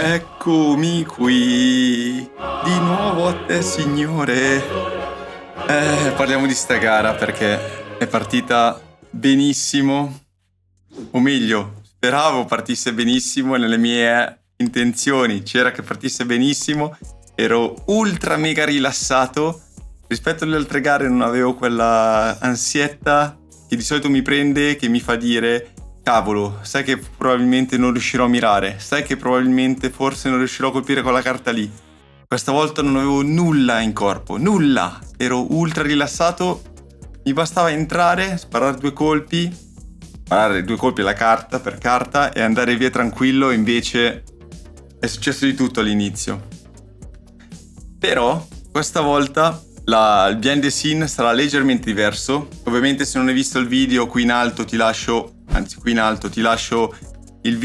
Eccomi qui, di nuovo a te signore. Parliamo di sta gara perché è partita benissimo, o meglio, speravo partisse benissimo e nelle mie intenzioni c'era che partisse benissimo. Ero ultra mega rilassato, rispetto alle altre gare non avevo quella ansietta che di solito mi prende, che mi fa dire cavolo, sai che probabilmente non riuscirò a mirare, sai che probabilmente forse non riuscirò a colpire quella carta lì. Questa volta non avevo nulla in corpo, nulla, ero ultra rilassato, mi bastava entrare, sparare due colpi alla carta per carta e andare via tranquillo. Invece è successo di tutto all'inizio. Però questa volta il behind the scene sarà leggermente diverso. Ovviamente se non hai visto il video qui in alto ti lascio il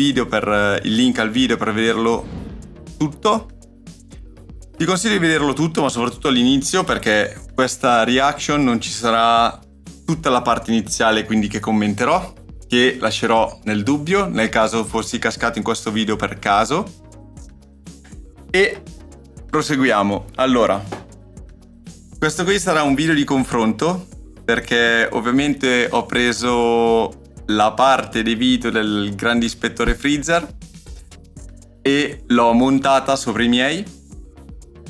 link al video per vederlo tutto. Ti consiglio di vederlo tutto, ma soprattutto all'inizio, perché questa reaction non ci sarà tutta la parte iniziale, quindi che commenterò, che lascerò nel dubbio nel caso fossi cascato in questo video per caso. E proseguiamo. Allora, questo qui sarà un video di confronto, perché ovviamente ho preso la parte dei video del grande ispettore Freezer e l'ho montata sopra i miei.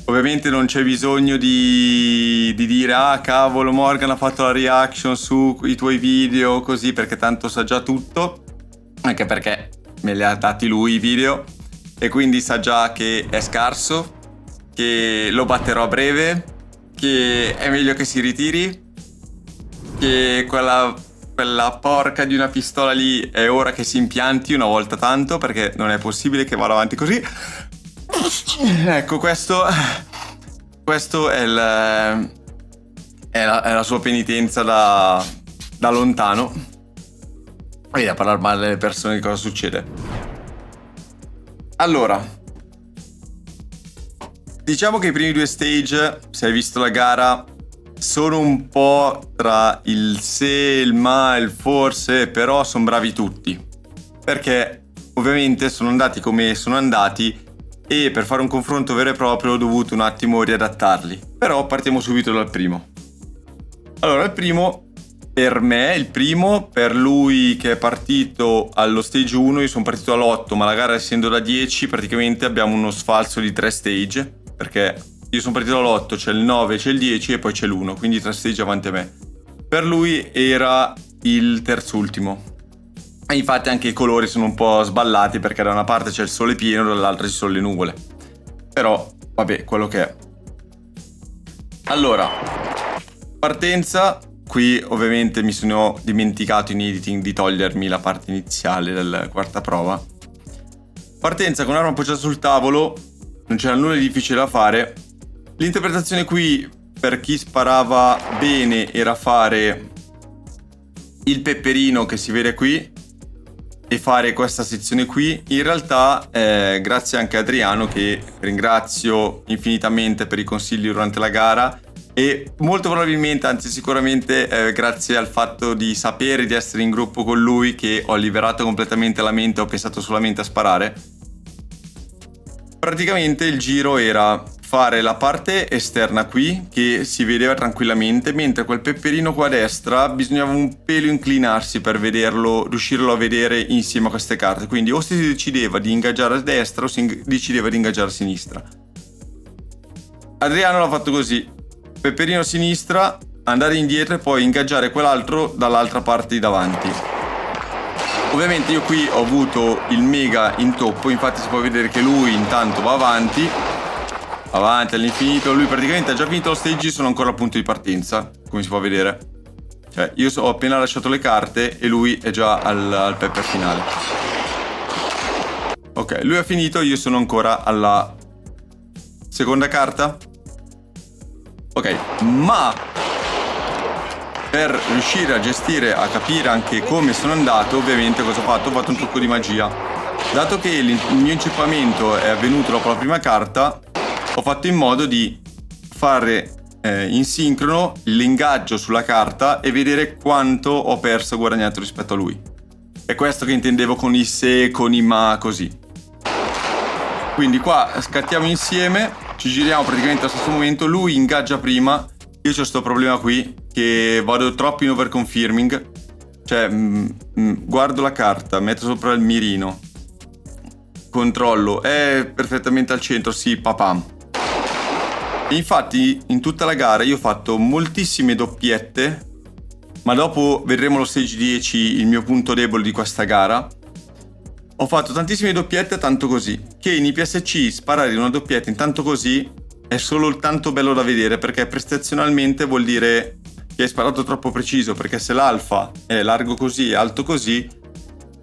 Ovviamente non c'è bisogno di dire ah cavolo Morgan ha fatto la reaction sui tuoi video così, perché tanto sa già tutto, anche perché me li ha dati lui i video e quindi sa già che è scarso, che lo batterò a breve, che è meglio che si ritiri, che quella porca di una pistola lì è ora che si impianti una volta tanto, perché non è possibile che vada avanti così. Ecco, questo è la sua penitenza da lontano. Vedi, a parlare male delle persone di cosa succede. Allora, diciamo che i primi due stage, se hai visto la gara, sono un po' tra il se, il ma, il forse, però sono bravi tutti, perché ovviamente sono andati come sono andati e per fare un confronto vero e proprio ho dovuto un attimo riadattarli. Però partiamo subito dal primo. Allora, il primo per me, per lui che è partito allo stage 1, io sono partito all'8, ma la gara essendo da 10 praticamente abbiamo uno sfalso di 3 stage, perché io sono partito all'8, c'è il 9, c'è il 10 e poi c'è l'1, quindi 3 stage avanti a me. Per lui era il terzultimo. E infatti anche i colori sono un po' sballati, perché da una parte c'è il sole pieno, dall'altra ci sono le nuvole. Però, vabbè, quello che è. Allora, partenza. Qui ovviamente mi sono dimenticato in editing di togliermi la parte iniziale della quarta prova. Partenza con arma appoggiata sul tavolo, non c'era nulla di difficile da fare. L'interpretazione qui per chi sparava bene era fare il peperino che si vede qui e fare questa sezione qui. In realtà grazie anche a Adriano, che ringrazio infinitamente per i consigli durante la gara, e molto probabilmente, anzi sicuramente grazie al fatto di sapere di essere in gruppo con lui, che ho liberato completamente la mente, ho pensato solamente a sparare. Praticamente il giro era fare la parte esterna qui, che si vedeva tranquillamente, mentre quel peperino qua a destra bisognava un pelo inclinarsi per vederlo, riuscirlo a vedere insieme a queste carte. Quindi o si decideva di ingaggiare a destra o si decideva di ingaggiare a sinistra. Adriano l'ha fatto così: peperino a sinistra, andare indietro e poi ingaggiare quell'altro dall'altra parte di davanti. Ovviamente io qui ho avuto il mega intoppo, infatti si può vedere che lui intanto va avanti all'infinito. Lui praticamente ha già finito lo stage, sono ancora al punto di partenza, come si può vedere. Cioè io ho appena lasciato le carte e lui è già al pepper finale. Ok, lui ha finito, io sono ancora alla seconda carta. Ok, ma per riuscire a gestire, a capire anche come sono andato, ovviamente cosa ho fatto? Ho fatto un trucco di magia. Dato che il mio inceppamento è avvenuto dopo la prima carta, ho fatto in modo di fare in sincrono l'ingaggio sulla carta e vedere quanto ho perso e guadagnato rispetto a lui. È questo che intendevo con i se, con i ma, così. Quindi qua scattiamo insieme, ci giriamo praticamente allo stesso momento, lui ingaggia prima, io ho questo problema qui, che vado troppo in overconfirming, cioè guardo la carta, metto sopra il mirino, controllo, è perfettamente al centro, sì, papam. E infatti in tutta la gara io ho fatto moltissime doppiette, ma dopo vedremo lo stage 10, il mio punto debole di questa gara. Ho fatto tantissime doppiette tanto così, che in IPSC sparare una doppietta intanto così è solo tanto bello da vedere, perché prestazionalmente vuol dire che hai sparato troppo preciso, perché se l'alfa è largo così e alto così,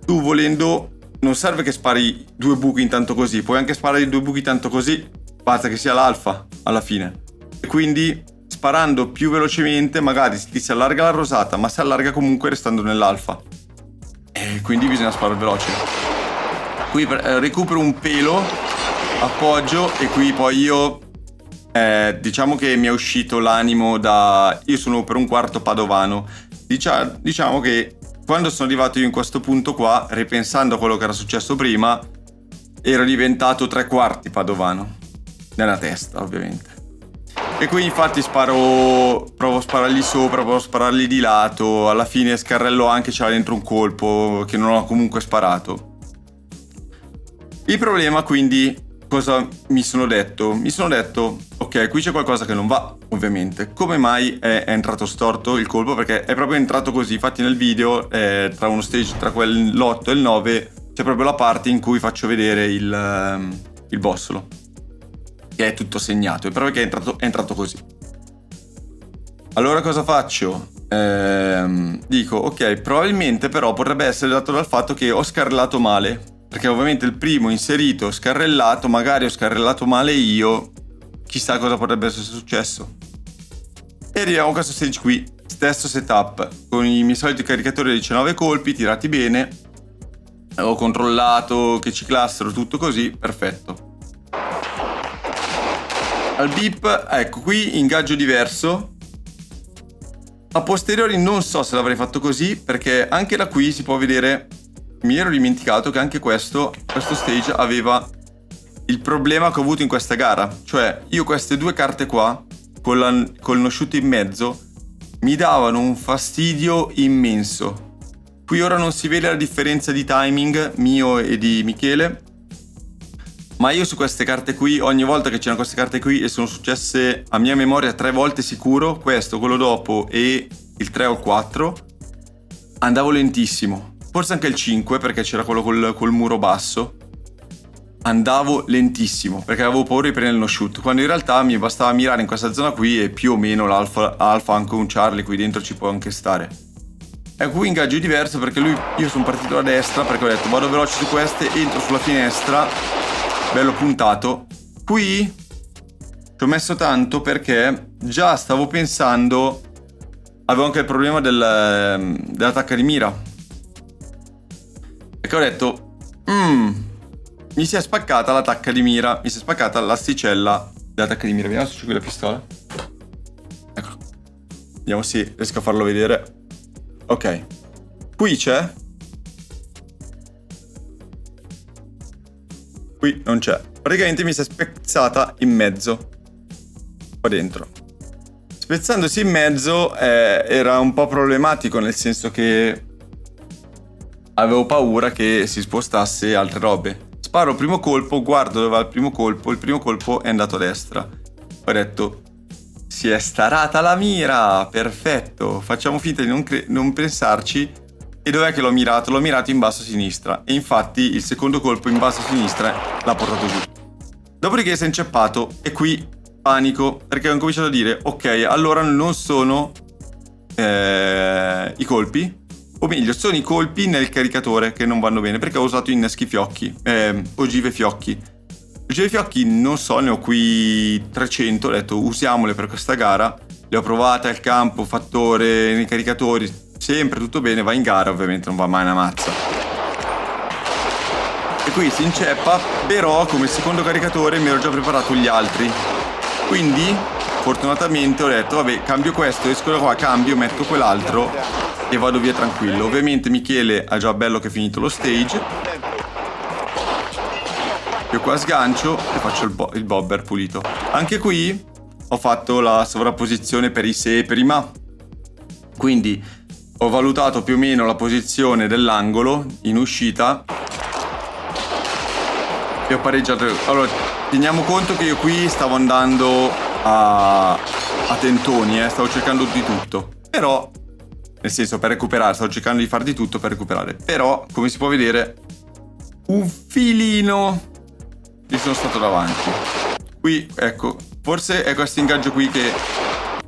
tu volendo non serve che spari 2 buchi intanto così, puoi anche sparare 2 buchi tanto così, basta che sia l'alfa alla fine. E quindi sparando più velocemente magari ti si allarga la rosata, ma si allarga comunque restando nell'alfa, e quindi bisogna sparare veloce. Qui recupero un pelo, appoggio, e qui poi io diciamo che mi è uscito l'animo da... Io sono per un quarto padovano, diciamo che quando sono arrivato io in questo punto qua, ripensando a quello che era successo prima, ero diventato 3/4 padovano, nella testa ovviamente. E qui infatti provo a sparargli sopra, provo a sparargli di lato, alla fine Scarrello anche c'era dentro un colpo che non ho comunque sparato. Il problema quindi, cosa mi sono detto? Mi sono detto, ok, qui c'è qualcosa che non va, ovviamente. Come mai è entrato storto il colpo? Perché è proprio entrato così. Infatti nel video, tra uno stage, tra l'8 e il 9, c'è proprio la parte in cui faccio vedere il bossolo, che è tutto segnato, è proprio che è entrato così. Allora cosa faccio? Dico, ok, probabilmente però potrebbe essere dato dal fatto che ho scarrellato male, perché ovviamente il primo inserito scarrellato, magari ho scarrellato male io, chissà cosa potrebbe essere successo. E arriviamo a questo stage qui, stesso setup, con i miei soliti caricatori da 19 colpi, tirati bene, ho controllato che ciclassero, tutto così, perfetto. Al beep, ecco qui ingaggio diverso. A posteriori non so se l'avrei fatto così, perché anche da qui si può vedere, mi ero dimenticato che anche questo stage aveva il problema che ho avuto in questa gara. Cioè io queste 2 carte qua, col no shoot in mezzo, mi davano un fastidio immenso. Qui ora non si vede la differenza di timing mio e di Michele, ma io su queste carte qui, ogni volta che c'erano queste carte qui, e sono successe a mia memoria 3 volte sicuro, questo, quello dopo e il 3 o il 4, andavo lentissimo. Forse anche il 5, perché c'era quello col muro basso. Andavo lentissimo, perché avevo paura di prendere il no shoot, quando in realtà mi bastava mirare in questa zona qui e più o meno l'alfa, anche un Charlie qui dentro ci può anche stare. Ecco, qui ingaggio diverso, perché io sono partito da destra, perché ho detto vado veloce su queste, entro sulla finestra, bello puntato. Qui ci ho messo tanto perché già stavo pensando, avevo anche il problema dell'attacca di mira, perché ho detto mi si è spaccata l'attacca di mira, mi si è spaccata l'asticella dell'attacca di mira. Vediamo se c'è qui la pistola. Eccolo, vediamo se riesco a farlo vedere. Ok, qui c'è, qui non c'è, praticamente mi si è spezzata in mezzo qua dentro. Spezzandosi in mezzo era un po' problematico, nel senso che avevo paura che si spostasse altre robe. Sparo il primo colpo, guardo dove va il primo colpo è andato a destra. Ho detto, si è starata la mira, perfetto, facciamo finta di non pensarci. E dov'è che l'ho mirato? L'ho mirato in basso a sinistra, e infatti il secondo colpo in basso a sinistra l'ha portato giù. Dopodiché si è inceppato, e qui panico, perché ho cominciato a dire, ok, allora non sono i colpi, o meglio, sono i colpi nel caricatore che non vanno bene, perché ho usato inneschi fiocchi, ogive fiocchi. Ogive fiocchi non so, ne ho qui 300, ho detto usiamole per questa gara. Le ho provate al campo, fattore, nei caricatori, sempre tutto bene, va in gara, ovviamente non va mai una mazza. E qui si inceppa, però come secondo caricatore mi ero già preparato gli altri. Quindi, fortunatamente ho detto, vabbè, cambio questo, esco da qua, cambio, metto quell'altro e vado via tranquillo. Ovviamente Michele ha già bello che è finito lo stage. Io qua sgancio e faccio il bobber pulito. Anche qui ho fatto la sovrapposizione per i se e per i ma. Quindi ho valutato più o meno la posizione dell'angolo in uscita e ho pareggiato. Allora, teniamo conto che io qui stavo andando a tentoni, stavo cercando di tutto. Però, nel senso, per recuperare, stavo cercando di far di tutto per recuperare. Però, come si può vedere, un filino gli sono stato davanti. Qui, ecco, forse è questo ingaggio qui che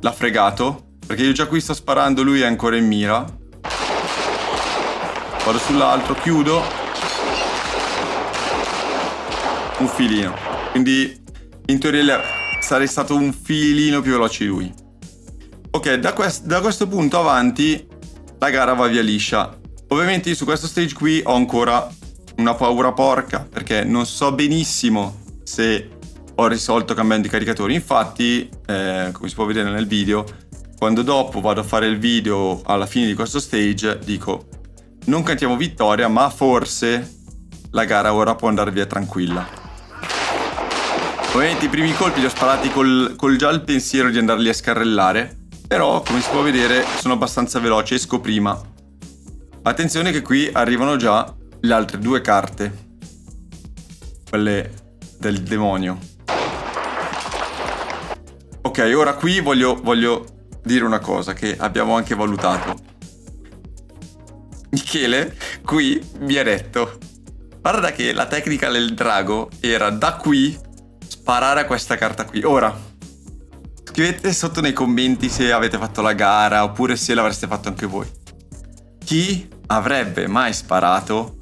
l'ha fregato, perché io già qui sto sparando, lui è ancora in mira. Vado sull'altro, chiudo. Un filino. Quindi, in teoria, sarei stato un filino più veloce di lui. Ok, da questo punto avanti la gara va via liscia. Ovviamente io su questo stage qui ho ancora una paura porca, perché non so benissimo se ho risolto cambiando i caricatori. Infatti, come si può vedere nel video, quando dopo vado a fare il video alla fine di questo stage, dico non cantiamo vittoria, ma forse la gara ora può andare via tranquilla. Ovviamente i primi colpi li ho sparati col già il pensiero di andarli a scarrellare, però come si può vedere sono abbastanza veloce, esco prima. Attenzione che qui arrivano già le altre due carte, quelle del demonio. Ok, ora qui voglio dire una cosa che abbiamo anche valutato. Michele qui mi ha detto: guarda che la tecnica del drago era da qui sparare a questa carta qui. Ora scrivete sotto nei commenti se avete fatto la gara oppure se l'avreste fatto anche voi. Chi avrebbe mai sparato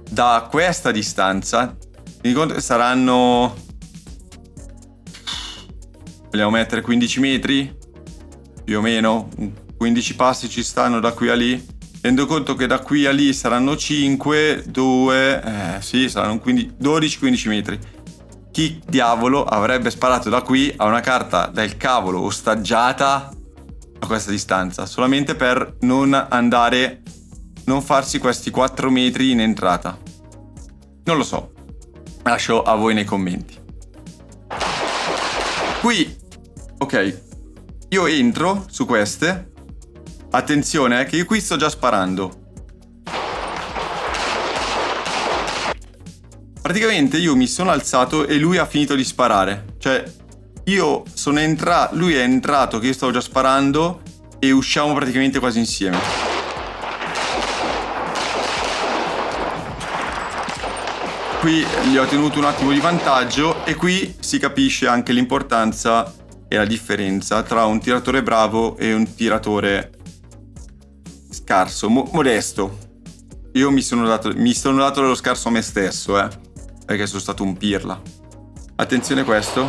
da questa distanza? Mi conto che saranno, vogliamo mettere 15 metri più o meno, 15 passi ci stanno da qui a lì. Tenendo conto che da qui a lì saranno 5, 2, sì, saranno 12-15 metri. Chi diavolo avrebbe sparato da qui a una carta del cavolo ostaggiata a questa distanza? Solamente per non farsi questi 4 metri in entrata. Non lo so. Lascio a voi nei commenti. Qui, ok, io entro su queste. Attenzione, che io qui sto già sparando. Praticamente io mi sono alzato e lui ha finito di sparare. Cioè, io sono entrato, lui è entrato che io stavo già sparando e usciamo praticamente quasi insieme. Qui gli ho tenuto un attimo di vantaggio e qui si capisce anche l'importanza e la differenza tra un tiratore bravo e un tiratore scarso, modesto. Io mi sono dato dello scarso a me stesso, perché sono stato un pirla. Attenzione questo.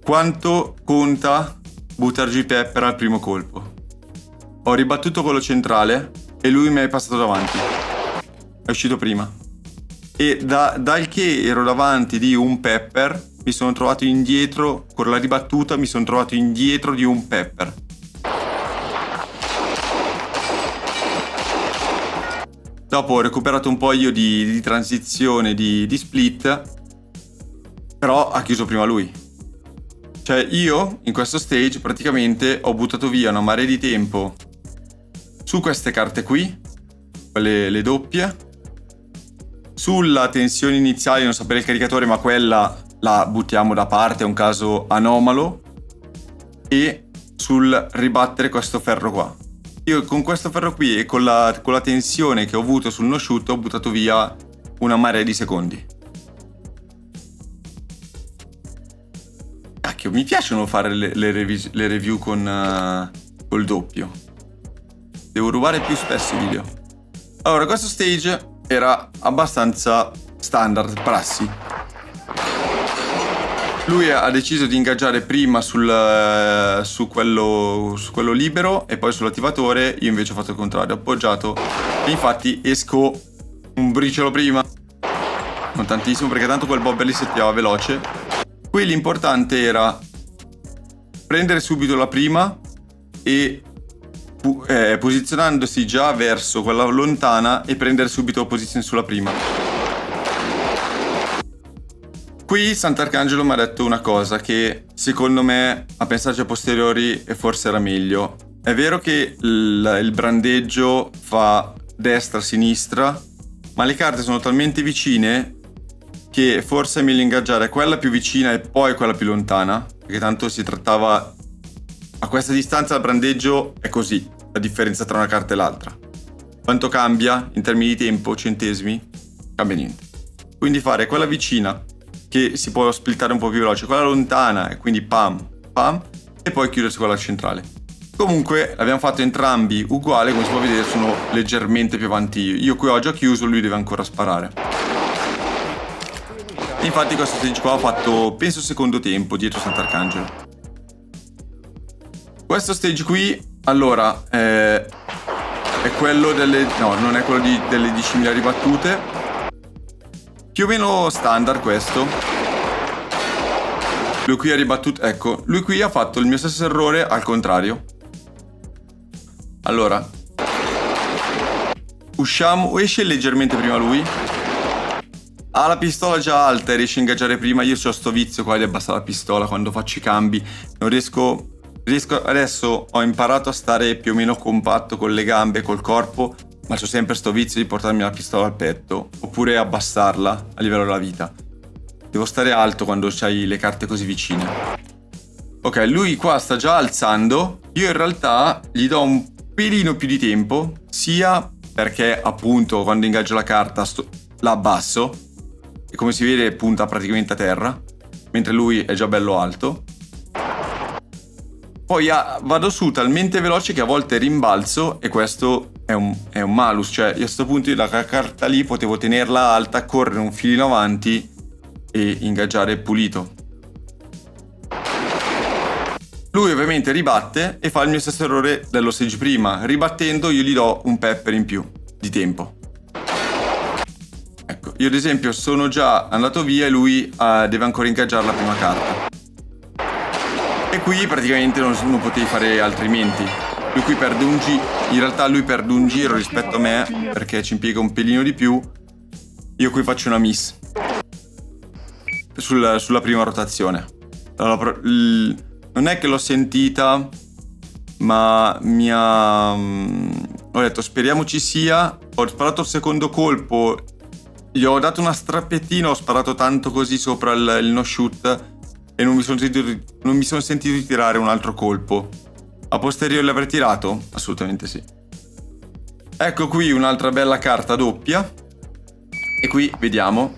Quanto conta buttar giù i pepper al primo colpo? Ho ribattuto quello centrale e lui mi è passato davanti. È uscito prima. E dal che ero davanti di un pepper, mi sono trovato indietro, con la ribattuta mi sono trovato indietro di un pepper. Dopo ho recuperato un po' io di transizione, di split, però ha chiuso prima lui. Cioè io in questo stage praticamente ho buttato via una marea di tempo su queste carte qui, quelle le doppie, sulla tensione iniziale di non sapere il caricatore, ma quella la buttiamo da parte, è un caso anomalo, e sul ribattere questo ferro qua. Io con questo ferro qui e con la tensione che ho avuto sul no shoot ho buttato via una marea di secondi. Cacchio, mi piacciono fare le review col doppio. Devo rubare più spesso i video. Allora, questo stage era abbastanza standard, prassi. Lui ha deciso di ingaggiare prima su quello libero e poi sull'attivatore. Io invece ho fatto il contrario, ho appoggiato e infatti esco un briciolo prima, non tantissimo perché tanto quel bobber li settiava veloce. Qui l'importante era prendere subito la prima e posizionandosi già verso quella lontana e prendere subito posizione sulla prima. Qui Sant'Arcangelo mi ha detto una cosa che secondo me, a pensarci a posteriori, forse era meglio. È vero che il brandeggio fa destra-sinistra, ma le carte sono talmente vicine che forse è meglio ingaggiare quella più vicina e poi quella più lontana, perché tanto si trattava... A questa distanza il brandeggio è così, la differenza tra una carta e l'altra. Quanto cambia in termini di tempo, centesimi? Cambia niente. Quindi fare quella vicina, che si può splittare un po' più veloce, quella lontana, e quindi pam, pam, e poi chiudersi quella centrale. Comunque l'abbiamo fatto entrambi uguale, come si può vedere sono leggermente più avanti io. Io qui ho già chiuso, lui deve ancora sparare. E infatti questo stage qua ho fatto, penso, secondo tempo dietro Sant'Arcangelo. Questo stage qui, allora, è quello delle... no, non è quello delle 10.000 ribattute. Più o meno standard questo. Lui qui ha ribattuto... ecco, lui qui ha fatto il mio stesso errore al contrario. Allora, usciamo, esce leggermente prima lui. Ha la pistola già alta e riesce a ingaggiare prima. Io ho sto vizio qua di abbassare la pistola quando faccio i cambi. Non riesco... Adesso ho imparato a stare più o meno compatto con le gambe e col corpo, ma c'ho sempre sto vizio di portarmi la pistola al petto, oppure abbassarla a livello della vita. Devo stare alto quando c'hai le carte così vicine. Ok, lui qua sta già alzando. Io in realtà gli do un pelino più di tempo, sia perché appunto quando ingaggio la carta la abbasso e come si vede punta praticamente a terra, mentre lui è già bello alto. Poi vado su talmente veloce che a volte rimbalzo, e questo è un malus. Cioè io a questo punto la carta lì potevo tenerla alta, correre un filino avanti e ingaggiare pulito. Lui ovviamente ribatte e fa il mio stesso errore dello stage prima. Ribattendo io gli do un pepper in più di tempo. Ecco, io ad esempio sono già andato via e lui deve ancora ingaggiare la prima carta. E qui praticamente non potevi fare altrimenti. Lui qui perde un giro. In realtà lui perde un giro rispetto a me, perché ci impiega un pelino di più. Io qui faccio una miss sulla prima rotazione. Non è che l'ho sentita, ma ho detto speriamo ci sia. Ho sparato il secondo colpo, gli ho dato una strappettina, ho sparato tanto così sopra il no shoot e non mi sono sentito tirare un altro colpo. A posteriori l'avrei tirato? Assolutamente sì. Ecco qui un'altra bella carta doppia. E qui vediamo.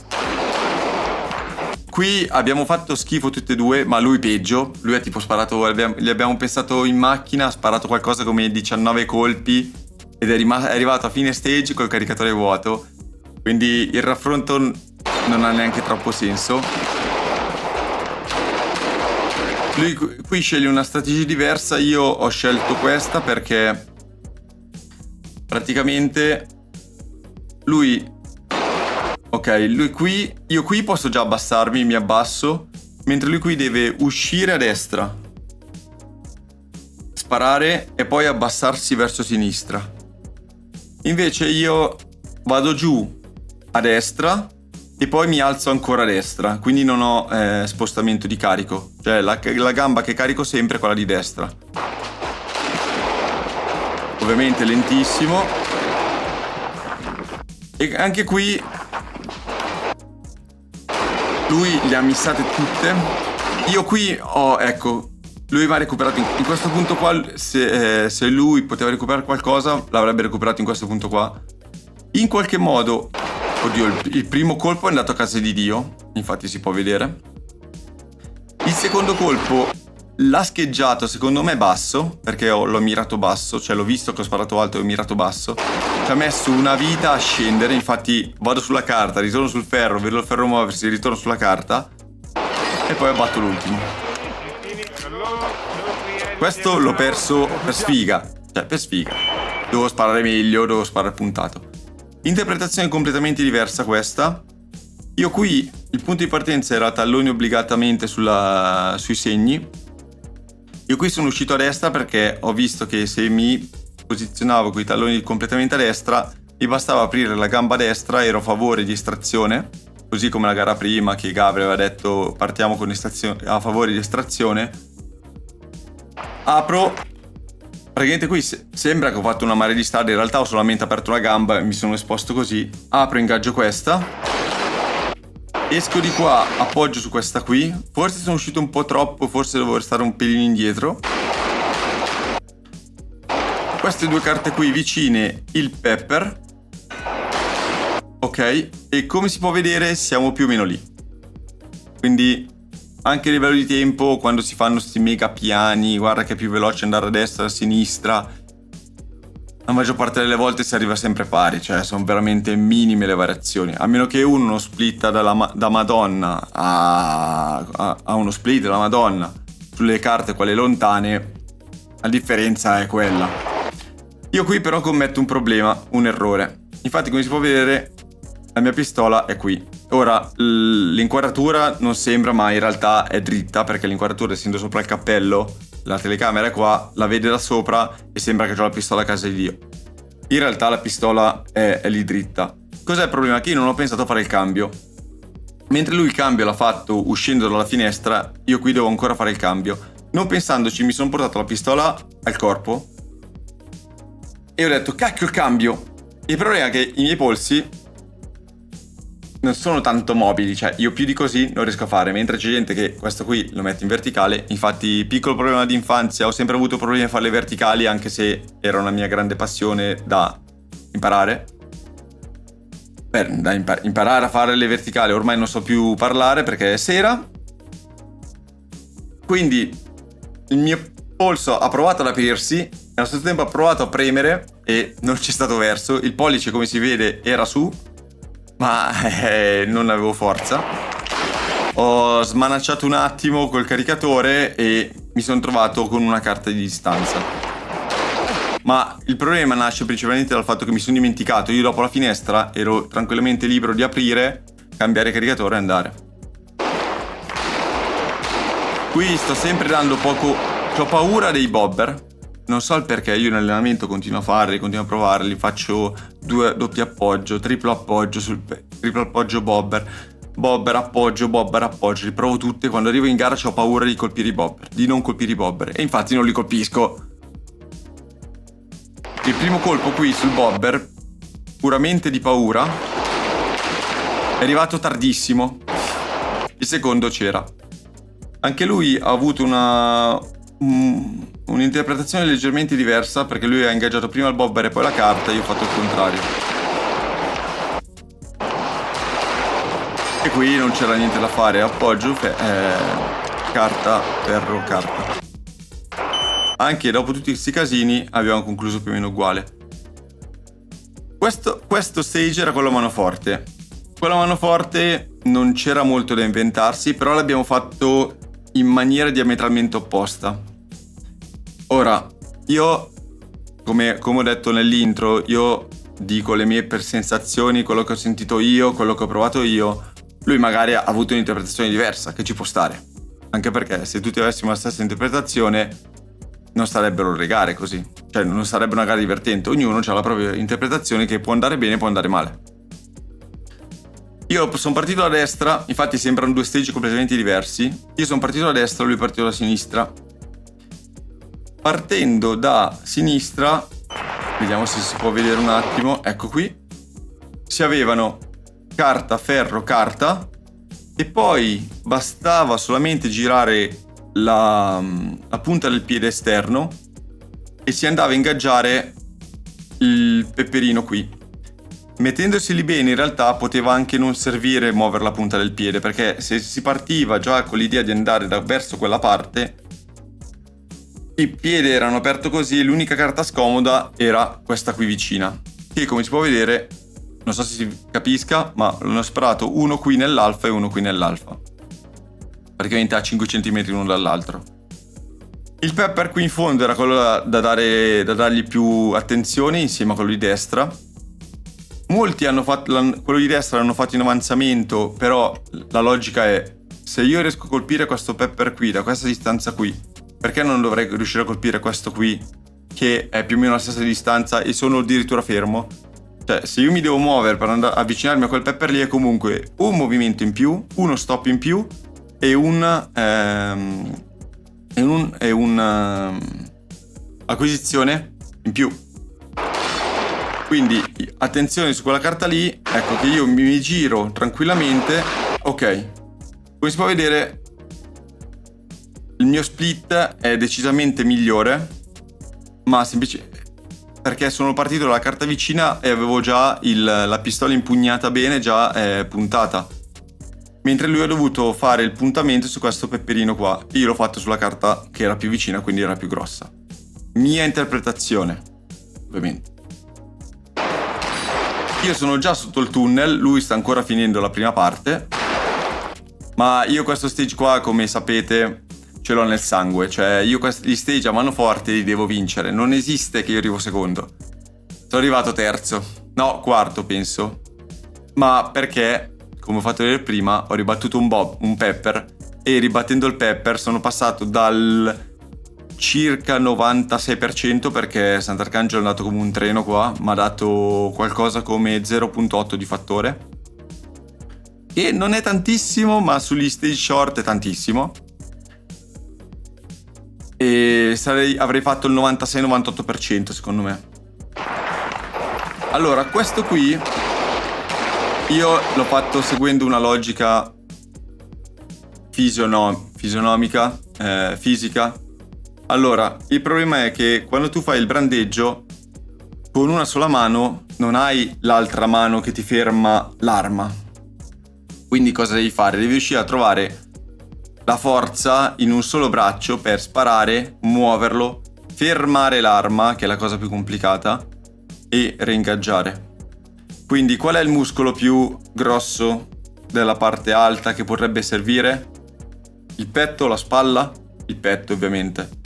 Qui abbiamo fatto schifo tutte e due, ma lui peggio. Lui ha tipo sparato, gli abbiamo pensato in macchina, ha sparato qualcosa come 19 colpi ed è arrivato a fine stage col caricatore vuoto. Quindi il raffronto non ha neanche troppo senso. Lui qui sceglie una strategia diversa, io ho scelto questa perché praticamente lui qui, io qui posso già abbassarmi, mi abbasso, mentre lui qui deve uscire a destra, sparare e poi abbassarsi verso sinistra. Invece io vado giù a destra e poi mi alzo ancora a destra, quindi non ho spostamento di carico. Cioè la gamba che carico sempre è quella di destra. Ovviamente lentissimo. E anche qui lui le ha missate tutte. Io qui ecco, lui mi ha recuperato in questo punto qua. Se lui poteva recuperare qualcosa l'avrebbe recuperato in questo punto qua. In qualche modo, oddio, il primo colpo è andato a casa di Dio, infatti si può vedere. Il secondo colpo l'ha scheggiato secondo me basso, perché l'ho mirato basso, cioè l'ho visto che ho sparato alto e ho mirato basso. Ci ha messo una vita a scendere, infatti vado sulla carta, ritorno sul ferro, vedo il ferro muoversi, ritorno sulla carta e poi abbatto l'ultimo. Questo l'ho perso per sfiga, cioè per sfiga. Devo sparare meglio, devo sparare puntato. Interpretazione completamente diversa questa. Io qui il punto di partenza era talloni obbligatamente sui segni. Io qui sono uscito a destra perché ho visto che se mi posizionavo con i talloni completamente a destra mi bastava aprire la gamba destra, ero a favore di estrazione così come la gara prima che Gabriel aveva detto partiamo con a favore di estrazione. Apro, praticamente qui sembra che ho fatto una marea di strade, in realtà ho solamente aperto una gamba e mi sono esposto così. Apro, ingaggio questa, esco di qua, appoggio su questa qui, forse sono uscito un po' troppo, forse devo restare un pelino indietro. Queste due carte qui vicine, il pepper. Ok, e come si può vedere siamo più o meno lì. Quindi anche a livello di tempo, quando si fanno questi mega piani, guarda che è più veloce andare a destra, a sinistra, la maggior parte delle volte si arriva sempre pari, cioè sono veramente minime le variazioni. A meno che uno splitta da Madonna a uno split della Madonna sulle carte quelle lontane, la differenza è quella. Io qui però commetto un problema, un errore. Infatti, come si può vedere, la mia pistola è qui. Ora, l'inquadratura non sembra, ma in realtà è dritta, perché l'inquadratura, essendo sopra il cappello, la telecamera è qua, la vede da sopra e sembra che ho la pistola a casa di Dio. In realtà la pistola è lì dritta. Cos'è il problema? Che io non ho pensato a fare il cambio. Mentre lui il cambio l'ha fatto uscendo dalla finestra, io qui devo ancora fare il cambio. Non pensandoci, mi sono portato la pistola al corpo e ho detto, cacchio, il cambio. Il problema è che i miei polsi non sono tanto mobili, cioè io più di così non riesco a fare, mentre c'è gente che questo qui lo mette in verticale. Infatti, piccolo problema di infanzia, ho sempre avuto problemi a farle verticali, anche se era una mia grande passione da imparare. Imparare a fare le verticali, ormai non so più parlare perché è sera. Quindi il mio polso ha provato ad aprirsi e allo stesso tempo ha provato a premere e non c'è stato verso. Il pollice, come si vede, era su, ma non avevo forza. Ho smanacciato un attimo col caricatore e mi sono trovato con una carta di distanza. Ma il problema nasce principalmente dal fatto che mi sono dimenticato. Io dopo la finestra ero tranquillamente libero di aprire, cambiare caricatore e andare. Qui sto sempre dando poco. Ho paura dei bobber. Non so il perché, io in allenamento continuo a farli, continuo a provarli, faccio doppio appoggio, triplo appoggio, triplo appoggio bobber, appoggio, li provo tutte. Quando arrivo in gara ho paura di colpire i bobber, di non colpire i bobber, e infatti non li colpisco. Il primo colpo qui sul bobber, puramente di paura, è arrivato tardissimo. Il secondo c'era. Anche lui ha avuto un'interpretazione leggermente diversa, perché lui ha ingaggiato prima il bobber e poi la carta, io ho fatto il contrario. E qui non c'era niente da fare, appoggio, carta, ferro, carta. Anche dopo tutti questi casini abbiamo concluso più o meno uguale. Questo stage era con la manoforte. Con la manoforte non c'era molto da inventarsi, però l'abbiamo fatto in maniera diametralmente opposta. Ora, io, come ho detto nell'intro, io dico le mie sensazioni, quello che ho sentito io, quello che ho provato io. Lui magari ha avuto un'interpretazione diversa, che ci può stare. Anche perché se tutti avessimo la stessa interpretazione non sarebbero le gare così. Cioè non sarebbe una gara divertente. Ognuno ha la propria interpretazione, che può andare bene, può andare male. Io sono partito da destra, infatti sembrano due stage completamente diversi. Io sono partito da destra, lui è partito da sinistra. Partendo da sinistra, vediamo se si può vedere un attimo, ecco qui, si avevano carta, ferro, carta, e poi bastava solamente girare la punta del piede esterno e si andava a ingaggiare il peperino qui. Mettendosi lì bene, in realtà poteva anche non servire muovere la punta del piede, perché se si partiva già con l'idea di andare verso quella parte, i piedi erano aperto così e l'unica carta scomoda era questa qui vicina, che come si può vedere, non so se si capisca, ma l'ho sparato uno qui nell'alfa e uno qui nell'alfa, praticamente a 5 cm l'uno dall'altro. Il pepper qui in fondo era quello da dargli più attenzione insieme a quello di destra. Molti hanno fatto quello di destra, l'hanno fatto in avanzamento, però la logica è: se io riesco a colpire questo pepper qui da questa distanza qui, perché non dovrei riuscire a colpire questo qui che è più o meno la stessa distanza e sono addirittura fermo? Cioè, se io mi devo muovere per avvicinarmi a quel pepper lì, è comunque un movimento in più, uno stop in più e acquisizione in più. Quindi attenzione su quella carta lì, ecco che io mi giro tranquillamente. Ok, come si può vedere il mio split è decisamente migliore, ma semplicemente perché sono partito dalla carta vicina e avevo già la pistola impugnata bene, già puntata. Mentre lui ha dovuto fare il puntamento su questo pepperino qua. Io l'ho fatto sulla carta che era più vicina, quindi era più grossa. Mia interpretazione, ovviamente. Io sono già sotto il tunnel, lui sta ancora finendo la prima parte. Ma io questo stage qua, come sapete, ce l'ho nel sangue. Cioè, io gli stage a mano forte li devo vincere. Non esiste che io arrivo secondo. Sono arrivato terzo. No, quarto, penso. Ma perché, come ho fatto vedere prima, ho ribattuto un pepper. E ribattendo il pepper sono passato dal circa 96%, perché Sant'Arcangelo è andato come un treno qua. Mi ha dato qualcosa come 0.8 di fattore. Che non è tantissimo, ma sugli stage short è tantissimo. E avrei fatto il 96-98% secondo me. Allora, questo qui io l'ho fatto seguendo una logica fisionomica, fisica. Allora, il problema è che quando tu fai il brandeggio, con una sola mano non hai l'altra mano che ti ferma l'arma. Quindi cosa devi fare? Devi riuscire a trovare la forza in un solo braccio per sparare, muoverlo, fermare l'arma, che è la cosa più complicata, e reingaggiare. Quindi qual è il muscolo più grosso della parte alta che potrebbe servire? Il petto, la spalla? Il petto, ovviamente.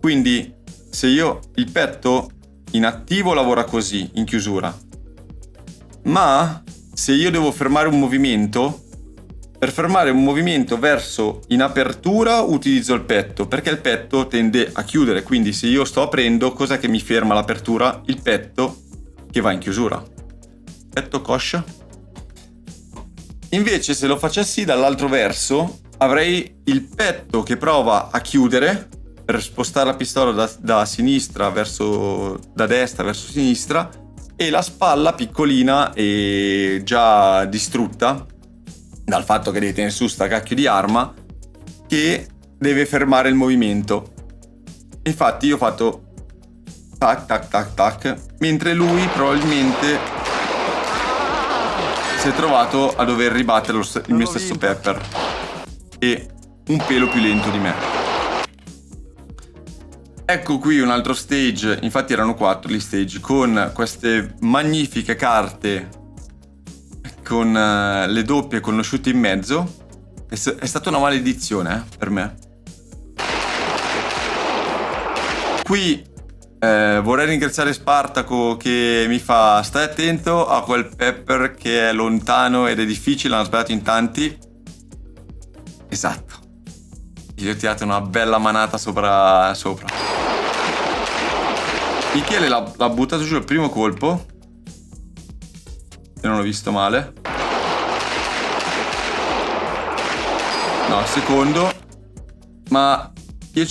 Quindi se io il petto in attivo lavora così, in chiusura, ma se io devo fermare un movimento, per fermare un movimento verso in apertura utilizzo il petto, perché il petto tende a chiudere. Quindi se io sto aprendo, cos'è che mi ferma l'apertura? Il petto che va in chiusura. Petto coscia. Invece se lo facessi dall'altro verso, avrei il petto che prova a chiudere per spostare la pistola da sinistra da destra verso sinistra, e la spalla piccolina e già distrutta dal fatto che devi tenere su sta cacchio di arma, che deve fermare il movimento. Infatti io ho fatto tac tac tac tac, mentre lui probabilmente si è trovato a dover ribattere il mio stesso pepper, e un pelo più lento di me. Ecco qui un altro stage, infatti erano 4 gli stage, con queste magnifiche carte con le doppie conosciute in mezzo. È stata una maledizione per me. Qui vorrei ringraziare Spartaco che mi fa: stai attento a quel pepper che è lontano ed è difficile, l'hanno sbagliato in tanti. Esatto, gli ho tirato una bella manata sopra. Michele l'ha buttato giù al primo colpo, se non l'ho visto male. No, secondo. Ma io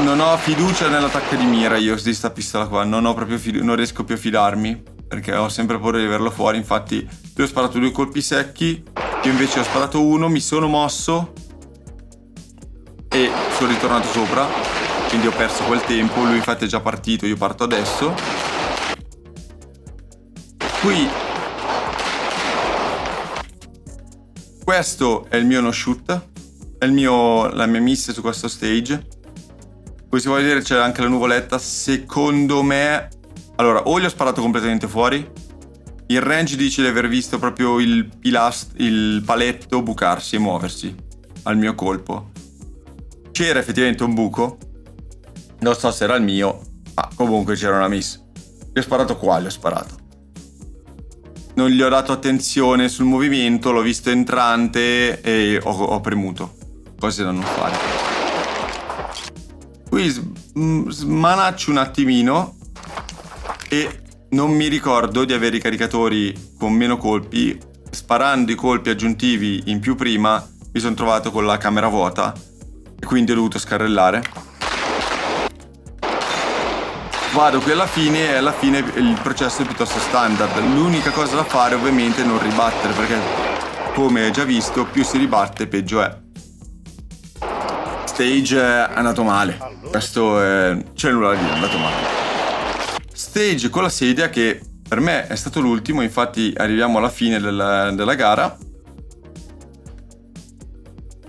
non ho fiducia nell'attacco di mira io di sta pistola qua. Non ho proprio non riesco più a fidarmi, perché ho sempre paura di averlo fuori. Infatti lui ho sparato 2 colpi secchi, io invece ho sparato uno, mi sono mosso e sono ritornato sopra, quindi ho perso quel tempo. Lui infatti è già partito, io parto adesso. Qui questo è il mio no shoot, è la mia miss su questo stage. Come si può vedere c'è anche la nuvoletta. Secondo me, allora, o gli ho sparato completamente fuori. Il range dice di aver visto proprio il paletto bucarsi e muoversi al mio colpo. C'era effettivamente un buco, non so se era il mio, ma comunque c'era una miss. Gli ho sparato qua, non gli ho dato attenzione sul movimento, l'ho visto entrante e ho premuto. Cose da non fare. Qui smanaccio un attimino e non mi ricordo di avere i caricatori con meno colpi. Sparando i colpi aggiuntivi in più prima mi sono trovato con la camera vuota e quindi ho dovuto scarrellare. Vado qui alla fine e alla fine il processo è piuttosto standard. L'unica cosa da fare ovviamente è non ribattere, perché come già visto più si ribatte peggio è. Stage è andato male, questo c'è nulla da dire, è andato male. Stage con la sedia che per me è stato l'ultimo, infatti arriviamo alla fine della gara.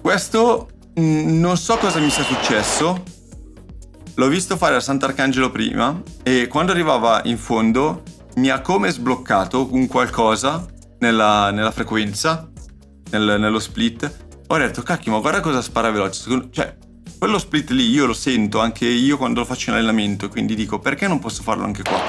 Questo non so cosa mi sia successo, l'ho visto fare a Sant'Arcangelo prima e quando arrivava in fondo mi ha come sbloccato un qualcosa nella frequenza, nello split. Ho detto, cacchio, ma guarda cosa spara veloce. Cioè, quello split lì io lo sento anche io quando lo faccio in allenamento, quindi dico, perché non posso farlo anche qua?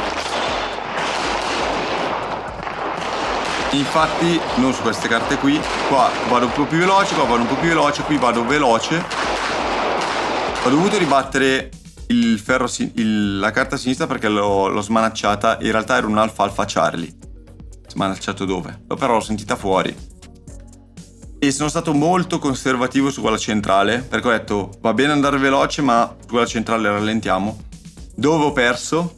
Infatti, non su queste carte qui, qua vado un po' più veloce, qua vado un po' più veloce, qui vado veloce. Ho dovuto ribattere il ferro, la carta sinistra perché l'ho smanacciata, in realtà era un Alfa Charlie. Smanacciato dove? Però l'ho sentita fuori. E sono stato molto conservativo su quella centrale, perché ho detto va bene andare veloce ma su quella centrale rallentiamo. Dove ho perso,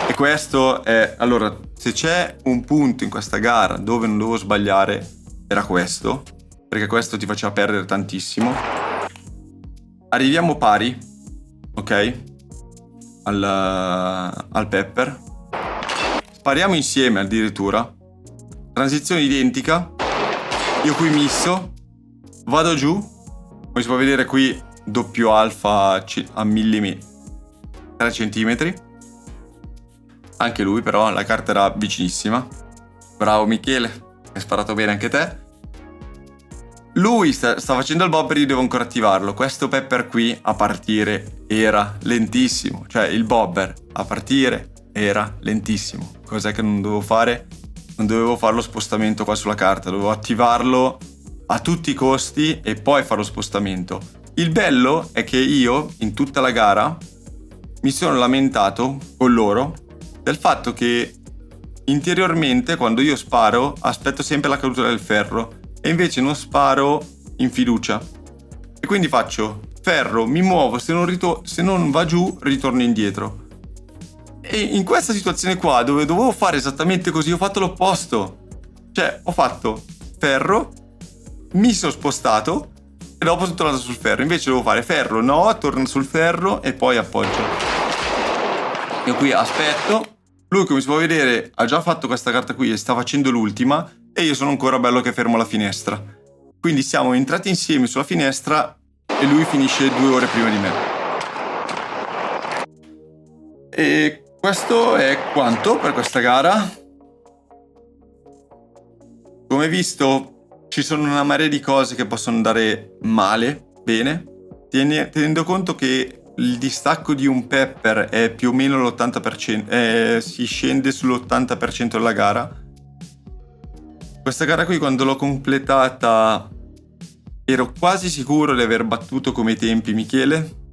e questo è, allora, se c'è un punto in questa gara dove non dovevo sbagliare era questo, perché questo ti faceva perdere tantissimo. Arriviamo pari, ok, al pepper, spariamo insieme addirittura, transizione identica. Io qui misso, vado giù, come si può vedere qui doppio alfa a millimetri, 3 centimetri. Anche lui però, la carta era vicinissima. Bravo Michele, hai sparato bene anche te. Lui sta facendo il bobber, io devo ancora attivarlo. Questo pepper qui a partire era lentissimo, cioè il bobber a partire era lentissimo. Cos'è che non dovevo fare? Non dovevo fare lo spostamento qua sulla carta, dovevo attivarlo a tutti i costi e poi fare lo spostamento. Il bello è che io, in tutta la gara, mi sono lamentato con loro del fatto che interiormente, quando io sparo, aspetto sempre la caduta del ferro e invece non sparo in fiducia. E quindi faccio ferro, mi muovo, se non va giù, ritorno indietro. E in questa situazione qua, dove dovevo fare esattamente così, ho fatto l'opposto. Cioè, ho fatto ferro, mi sono spostato e dopo sono tornato sul ferro. Invece dovevo fare ferro, no, torno sul ferro e poi appoggio. Io qui aspetto. Lui, come si può vedere, ha già fatto questa carta qui e sta facendo l'ultima e io sono ancora bello che fermo la finestra. Quindi siamo entrati insieme sulla finestra e lui finisce 2 ore prima di me. E questo è quanto per questa gara. Come visto, ci sono una marea di cose che possono andare male, bene, tenendo conto che il distacco di un pepper è più o meno l'80%, si scende sull'80% della gara. Questa gara qui, quando l'ho completata, ero quasi sicuro di aver battuto come tempi Michele.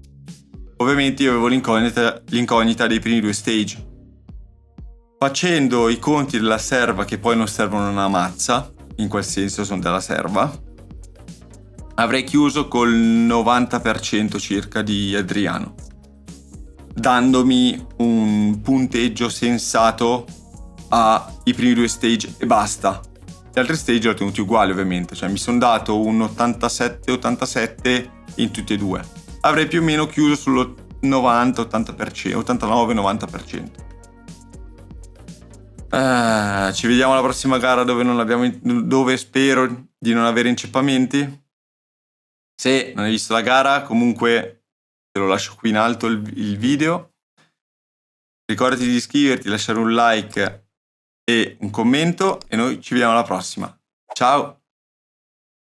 Ovviamente io avevo l'incognita dei primi 2 stage. Facendo i conti della serva, che poi non servono una mazza, in quel senso sono della serva, avrei chiuso col 90% circa di Adriano, dandomi un punteggio sensato ai primi 2 stage e basta. Gli altri stage li ho tenuti uguali ovviamente, cioè mi sono dato un 87-87 in tutti e 2. Avrei più o meno chiuso sullo 90-80%, 89-90%. Ci vediamo alla prossima gara dove spero di non avere inceppamenti. Se non hai visto la gara, comunque te lo lascio qui in alto il video. Ricordati di iscriverti, lasciare un like e un commento e noi ci vediamo alla prossima. Ciao!